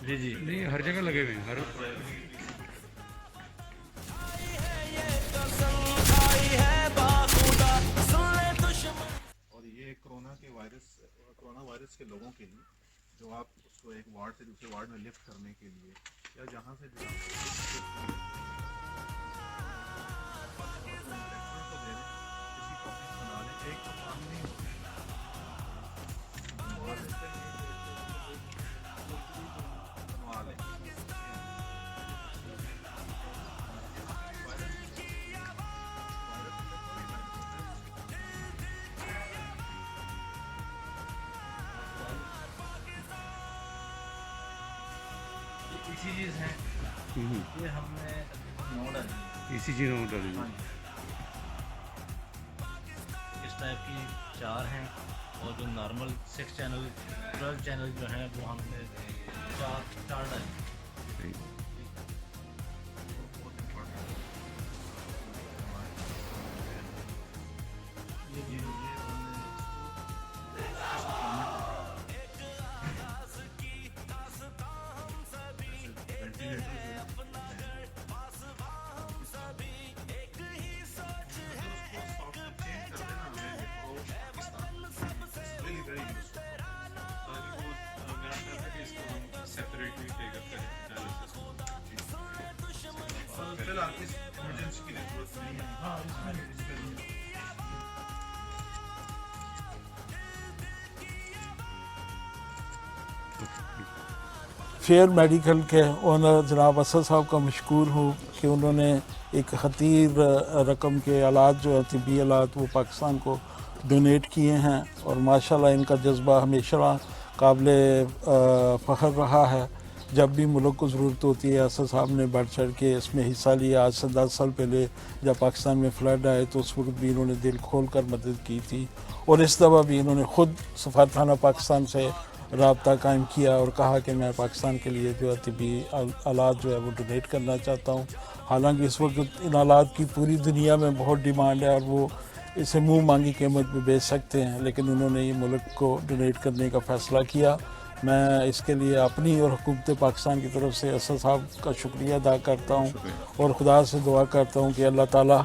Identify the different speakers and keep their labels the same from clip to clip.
Speaker 1: जी जी
Speaker 2: नहीं, हर जगह लगे हुए हैं, हर
Speaker 3: और ये कोरोना वायरस के लोगों के लिए जो आप उसको एक वार्ड से दूसरे वार्ड में लिफ्ट करने के लिए या जहाँ से भी किसी को बना लें, एक तो काम नहीं होता
Speaker 1: इसी चीज़ है ये हमने नोट डाली
Speaker 2: ECG नोट डालेंगे।
Speaker 1: इस टाइप की 4 हैं और जो नॉर्मल 6 चैनल 12 चैनल जो हैं वो हमने चार डाली।
Speaker 4: फेयर मेडिकल के ओनर जनाब असद साहब का मशकूर हूँ कि उन्होंने एक ख़तीर रकम के आलात जो है तिब्बी आलात वो पाकिस्तान को डोनेट किए हैं और माशाल्लाह इनका जज्बा हमेशा काबिल फ़ख्र रहा है। जब भी मुल्क को ज़रूरत होती है असद साहब ने बढ़ चढ़ के इसमें हिस्सा लिया। आज से 10 साल पहले जब पाकिस्तान में फ्लड आए तो उस वक्त भी इन्होंने दिल खोल कर मदद की थी और इस दफ़ा भी इन्होंने ख़ुद सफारतखाना पाकिस्तान से राब्ता कायम किया और कहा कि मैं पाकिस्तान के लिए जो है तिब्बी आलात जो है वो डोनेट करना चाहता हूँ। हालांकि इस वक्त इन आलात की पूरी दुनिया में बहुत डिमांड है और वो इसे मुंह मांगी कीमत में बेच सकते हैं, लेकिन उन्होंने ये मुल्क को डोनेट करने का फ़ैसला किया। मैं इसके लिए अपनी और हुकूमत पाकिस्तान की तरफ से असद साहब का शुक्रिया अदा करता हूँ और खुदा से दुआ करता हूँ कि अल्लाह ताला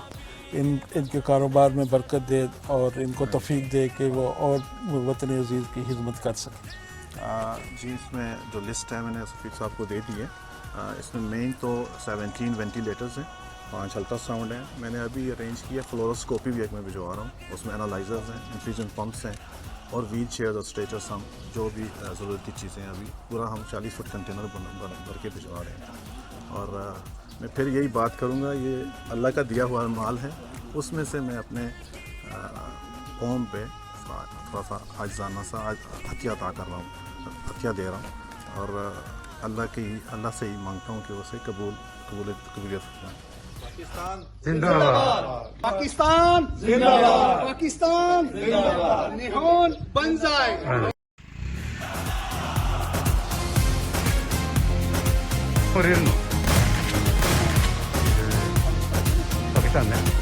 Speaker 4: इनके कारोबार में बरकत दे और इनको तौफीक दे कि वो और वतन अजीज़ की खिदमत कर सकें।
Speaker 3: जी, इसमें जो लिस्ट है मैंने सफ़ीक साहब को दे दी है। इसमें मेन तो 17 वेंटिलेटर्स हैं, 5 अल्ट्रासाउंड हैं। मैंने अभी अरेंज किया फ्लोरोस्कोपी भी एक में भिजवा रहा हूँ, उसमें एनालाइजर्स हैं, इन्फ्यूजन पम्प्स हैं और व्हील चेयर और स्ट्रेचर्स। हम जो भी ज़रूरत की चीज़ें अभी पूरा हम 40 फुट कंटेनर भर के भिजवा रहे हैं। और मैं फिर यही बात करूँगा, ये अल्लाह का दिया हुआ माल है, उसमें से मैं अपने कौम पे थोड़ा सा आजाना सा हथिया अता कर रहा हूँ, हथिया दे रहा हूँ और अल्लाह से ही मांगता हूँ कि उसे कबूलियत
Speaker 5: पाकिस्तान जिंदाबाद, पाकिस्तान जिंदाबाद, पाकिस्तान जिंदाबाद, निहोन बंजाई।
Speaker 2: पाकिस्तान में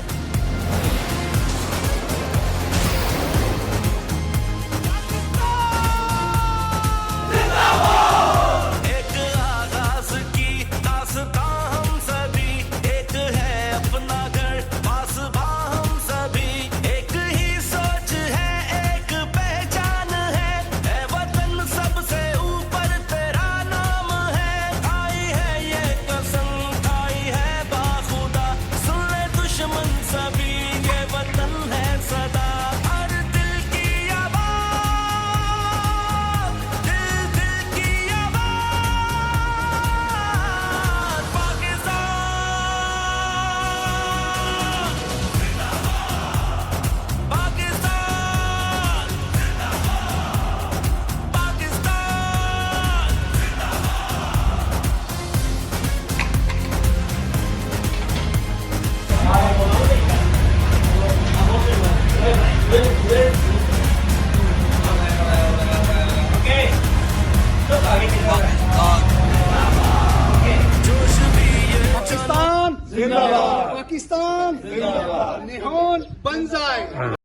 Speaker 5: पाकिस्तान जिंदाबाद, पाकिस्तान जिंदाबाद, निहोन बंजाई।